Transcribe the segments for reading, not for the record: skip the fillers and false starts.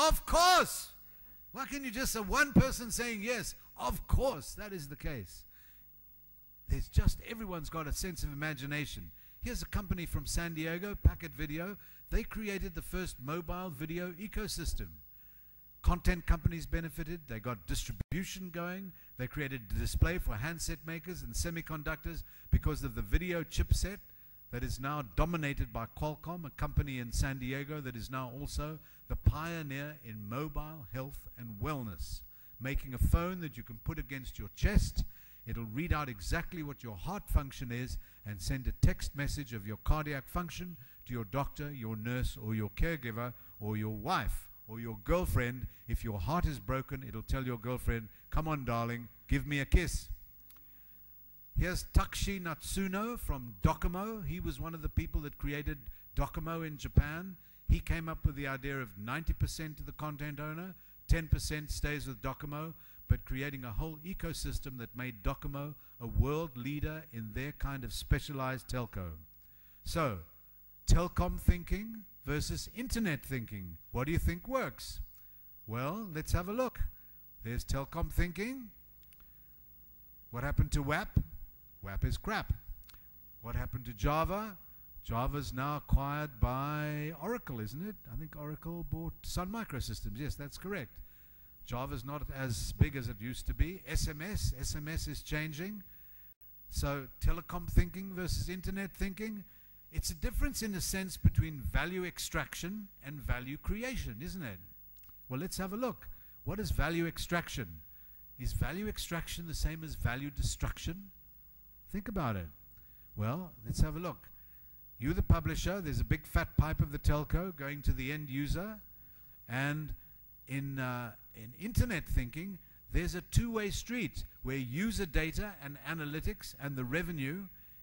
Of course. Why can't you just have one person saying yes? Of course, that is the case. There's just, everyone's got a sense of imagination. Here's a company from San Diego, Packet Video. They created the first mobile video ecosystem. Content companies benefited. They got distribution going. They created a display for handset makers and semiconductors because of the video chipset that is now dominated by Qualcomm, a company in San Diego that is now also the pioneer in mobile health and wellness, making a phone that you can put against your chest. It'll read out exactly what your heart function is and send a text message of your cardiac function to your doctor, your nurse, or your caregiver, or your wife, or your girlfriend. If your heart is broken, it'll tell your girlfriend, come on, darling, give me a kiss. Here's Takeshi Natsuno from Docomo. He was one of the people that created Docomo in Japan. He came up with the idea of 90% to the content owner, 10% stays with Docomo, but creating a whole ecosystem that made Docomo a world leader in their kind of specialized telco. So, telecom thinking versus internet thinking. What do you think works? Well, let's have a look. There's telecom thinking. What happened to WAP? WAP is crap. What happened to Java? Java's now acquired by Oracle, isn't it? I think Oracle bought Sun Microsystems. Yes, that's correct. Java's not as big as it used to be. SMS is changing. So telecom thinking versus internet thinking, it's a difference in a sense between value extraction and value creation, isn't it? Well, let's have a look. What is value extraction? Is value extraction the same as value destruction? Think about it. Well, let's have a look. You're the publisher. There's a big fat pipe of the telco going to the end user. And in internet thinking, there's a two-way street where user data and analytics and the revenue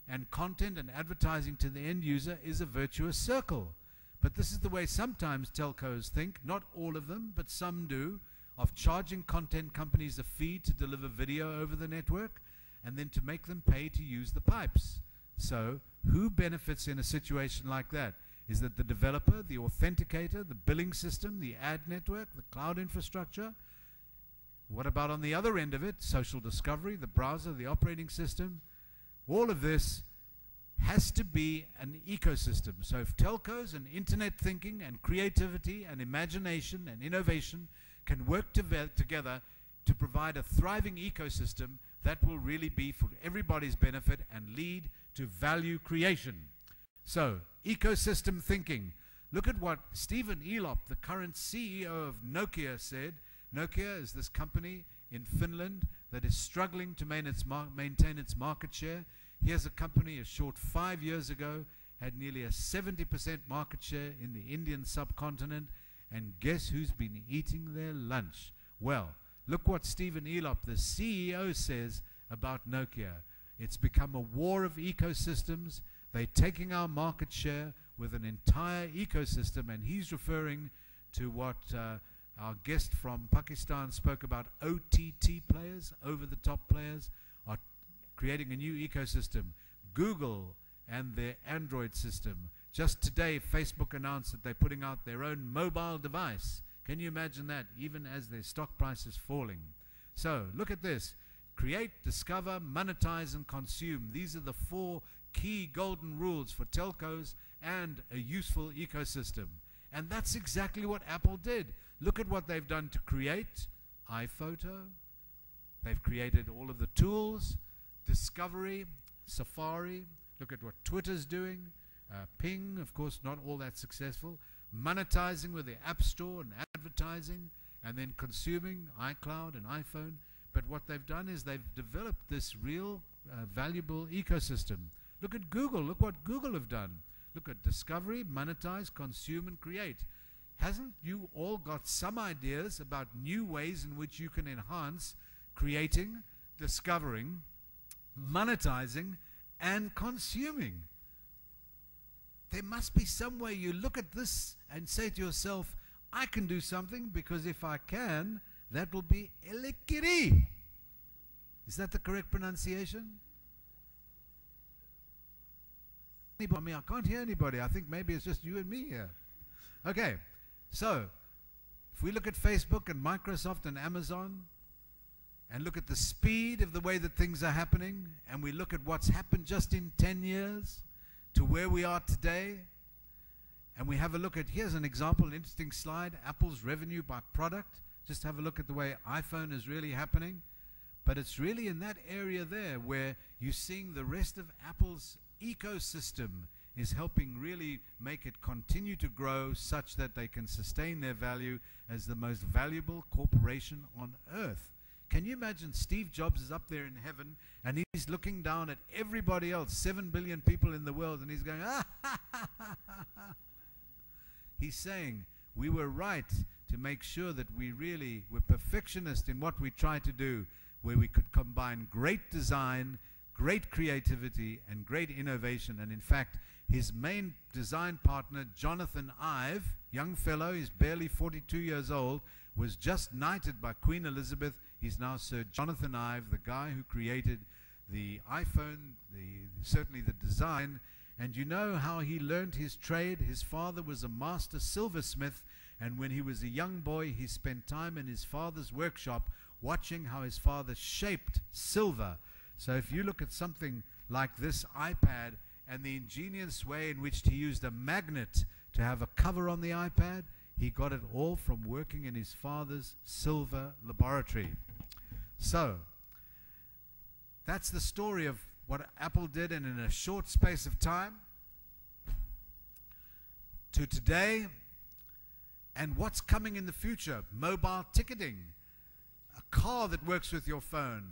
and content and advertising to the end user is a virtuous circle. But this is the way sometimes telcos think, not all of them, but some do, of charging content companies a fee to deliver video over the network and then to make them pay to use the pipes. So who benefits in a situation like that? Is it the developer, the authenticator, the billing system, the ad network, the cloud infrastructure? What about on the other end of it? Social discovery, the browser, the operating system? All of this has to be an ecosystem. So if telcos and internet thinking and creativity and imagination and innovation can work together to provide a thriving ecosystem, that will really be for everybody's benefit and lead to value creation. So, ecosystem thinking. Look at what Stephen Elop, the current CEO of Nokia, said. Nokia is this company in Finland that is struggling to maintain its market share. Here's a company a short 5 years ago, had nearly a 70% market share in the Indian subcontinent, and guess who's been eating their lunch? Well, look what Stephen Elop, the CEO, says about Nokia. It's become a war of ecosystems. They're taking our market share with an entire ecosystem, and he's referring to what our guest from Pakistan spoke about. OTT players, over-the-top players, are creating a new ecosystem. Google and their Android system. Just today, Facebook announced that they're putting out their own mobile device. Can you imagine that, even as their stock price is falling? So, look at this. Create, discover, monetize, and consume. These are the 4 key golden rules for telcos and a useful ecosystem. And that's exactly what Apple did. Look at what they've done to create iPhoto. They've created all of the tools, Discovery, Safari. Look at what Twitter's doing. Ping, of course, not all that successful. Monetizing with the App Store and advertising, and then consuming iCloud and iPhone. But what they've done is they've developed this real valuable ecosystem. Look at Google. Look what Google have done. Look at discovery, monetize, consume, and create. Hasn't you all got some ideas about new ways in which you can enhance creating, discovering, monetizing, and consuming? There must be some way you look at this and say to yourself, I can do something, because if I can, that will be elikiri. Is that the correct pronunciation? I mean, I can't hear anybody. I think maybe it's just you and me here. Okay, so If we look at Facebook and Microsoft and Amazon, and look at the speed of the way that things are happening, and we look at what's happened just in 10 years to where we are today, and we have a look at, here's an example, an interesting slide, Apple's revenue by product. Just have a look at the way iPhone is really happening. But it's really in that area there where you're seeing the rest of Apple's ecosystem is helping really make it continue to grow such that they can sustain their value as the most valuable corporation on earth. Can you imagine Steve Jobs is up there in heaven and he's looking down at everybody else, 7 billion people in the world, and he's going, ah, ha, ha, ha, ha. He's saying, we were right to make sure that we really were perfectionist in what we try to do, where we could combine great design, great creativity, and great innovation. And in fact, his main design partner, Jonathan Ive, young fellow, he's barely 42 years old, was just knighted by Queen Elizabeth. He's now Sir Jonathan Ive, the guy who created the iPhone, certainly the design. And you know how he learned his trade? His father was a master silversmith, and when he was a young boy, he spent time in his father's workshop watching how his father shaped silver. So if you look at something like this iPad and the ingenious way in which he used a magnet to have a cover on the iPad, he got it all from working in his father's silver laboratory. So that's the story of what Apple did, and in a short space of time to today, and what's coming in the future. Mobile ticketing, a car that works with your phone,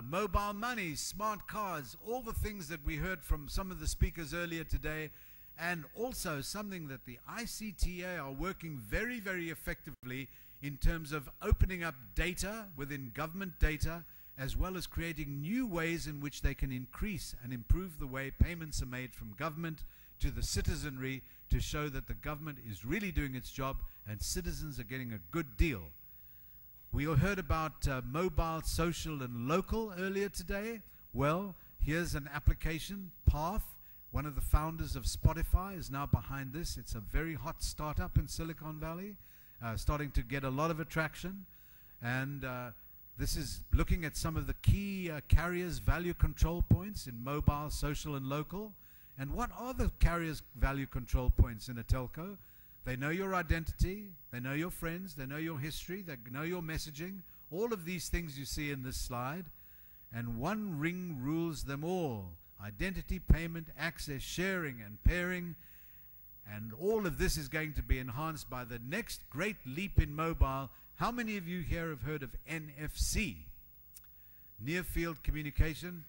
mobile money, smart cars, all the things that we heard from some of the speakers earlier today, and also something that the ICTA are working very, very effectively in terms of opening up data within government data, as well as creating new ways in which they can increase and improve the way payments are made from government to the citizenry, to show that the government is really doing its job and citizens are getting a good deal. We all heard about mobile, social, and local earlier today. Well, here's an application, Path. One of the founders of Spotify is now behind this. It's a very hot startup in Silicon Valley, starting to get a lot of attraction. And this is looking at some of the key carriers' value control points in mobile, social, and local. And what are the carriers' value control points in a telco? They know your identity, they know your friends, they know your history, they know your messaging, all of these things you see in this slide. And one ring rules them all: identity, payment, access, sharing, and pairing. And all of this is going to be enhanced by the next great leap in mobile. How many of you here have heard of NFC? Near field communication.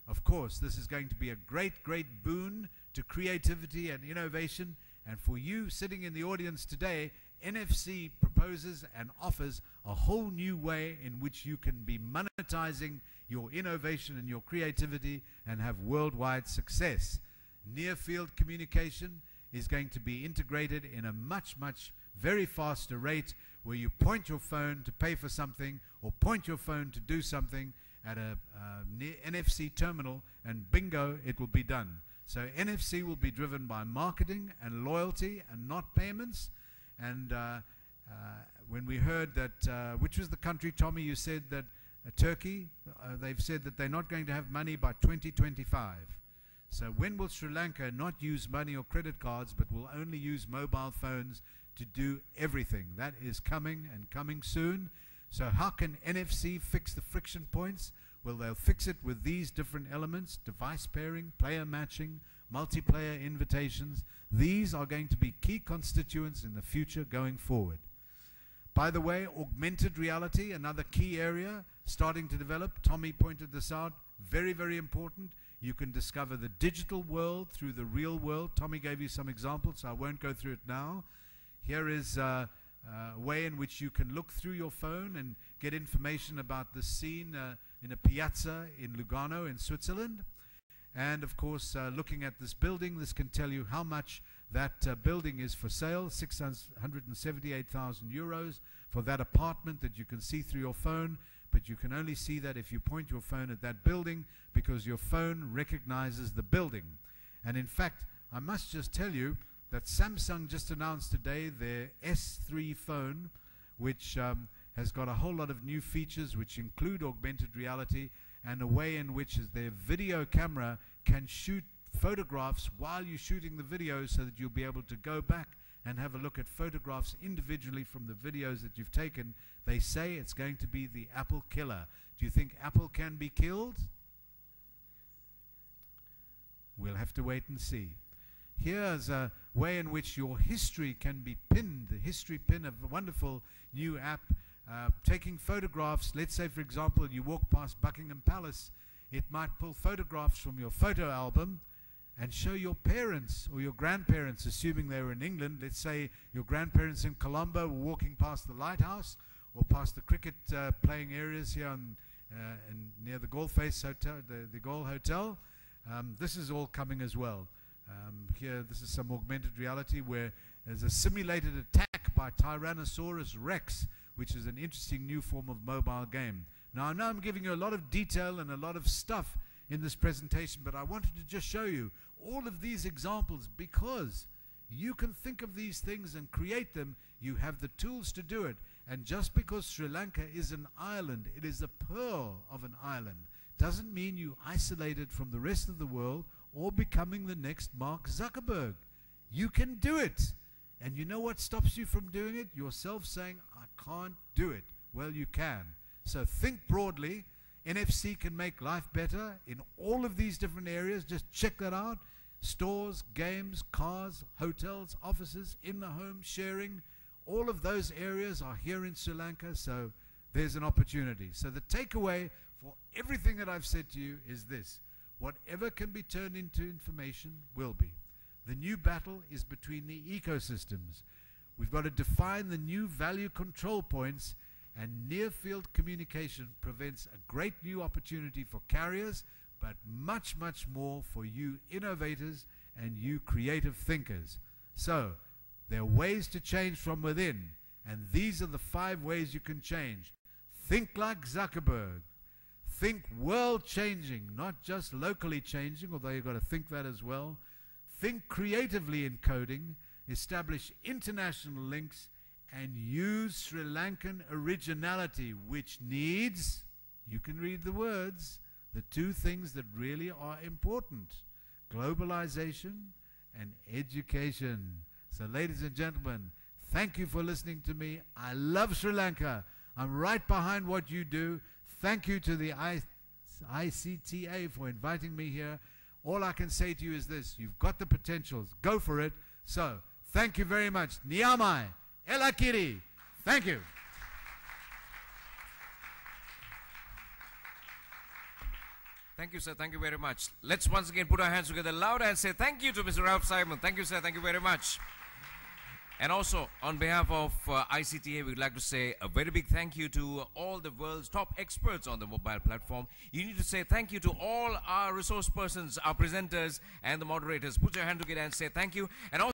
Of course, this is going to be a great, great boon to creativity and innovation. And for you sitting in the audience today, NFC proposes and offers a whole new way in which you can be monetizing your innovation and your creativity and have worldwide success. Near field communication is going to be integrated in a much, much very faster rate, where you point your phone to pay for something or point your phone to do something at a NFC terminal, and bingo, it will be done. So NFC will be driven by marketing and loyalty and not payments. And when we heard that, which was the country, Tommy, you said that Turkey, they've said that they're not going to have money by 2025. So when will Sri Lanka not use money or credit cards, but will only use mobile phones to do everything? That is coming, and coming soon. So how can NFC fix the friction points? Well, they'll fix it with these different elements: device pairing, player matching, multiplayer invitations. These are going to be key constituents in the future going forward. By the way, augmented reality, another key area starting to develop. Tommy pointed this out. Very, very important. You can discover the digital world through the real world. Tommy gave you some examples, so I won't go through it now. Here is a way in which you can look through your phone and get information about the scene in a piazza in Lugano in Switzerland. And of course, looking at this building, this can tell you how much that building is for sale: 678,000 euros for that apartment that you can see through your phone. But you can only see that if you point your phone at that building, because your phone recognizes the building. And in fact, I must just tell you that Samsung just announced today their S3 phone, which has got a whole lot of new features which include augmented reality and a way in which their video camera can shoot photographs while you're shooting the video, so that you'll be able to go back and have a look at photographs individually from the videos that you've taken. They say it's going to be the Apple killer. Do you think Apple can be killed? We'll have to wait and see. Here's a way in which your history can be pinned, the history pin, a wonderful new app, taking photographs. Let's say, for example, you walk past Buckingham Palace, it might pull photographs from your photo album and show your parents or your grandparents, assuming they were in England. Let's say your grandparents in Colombo were walking past the lighthouse or past the cricket playing areas here near the Gaulle Hotel, the Gaulle Hotel. This is all coming as well. Here, this is some augmented reality where there's a simulated attack by Tyrannosaurus Rex, which is an interesting new form of mobile game. Now, I know I'm giving you a lot of detail and a lot of stuff in this presentation, but I wanted to just show you all of these examples, because you can think of these things and create them. You have the tools to do it. And just because Sri Lanka is an island, it is a pearl of an island, doesn't mean you isolated from the rest of the world or becoming the next Mark Zuckerberg. You can do it. And you know what stops you from doing it? Yourself saying, I can't do it. Well, you can. So think broadly. NFC can make life better in all of these different areas. Just check that out. Stores, games, cars, hotels, offices, in the home, sharing. All of those areas are here in Sri Lanka, so there's an opportunity. So the takeaway for everything that I've said to you is this: whatever can be turned into information will be. The new battle is between the ecosystems. We've got to define the new value control points, and near-field communication presents a great new opportunity for carriers, but much, much more for you innovators and you creative thinkers. So, there are ways to change from within, and these are the 5 ways you can change. Think like Zuckerberg. Think world-changing, not just locally changing, although you've got to think that as well. Think creatively in coding, establish international links, and use Sri Lankan originality, which needs, you can read the words, the 2 things that really are important: globalization and education. So, ladies and gentlemen, thank you for listening to me. I love Sri Lanka. I'm right behind what you do. Thank you to the ICTA for inviting me here. All I can say to you is this: you've got the potentials. Go for it. So, thank you very much. Niyamai. Elakiri. Thank you. Thank you, sir. Thank you very much. Let's once again put our hands together loud and say thank you to Mr. Ralph Simon. Thank you, sir. Thank you very much. And also, on behalf of ICTA, we'd like to say a very big thank you to all the world's top experts on the mobile platform. You need to say thank you to all our resource persons, our presenters, and the moderators. Put your hand together and say thank you. And also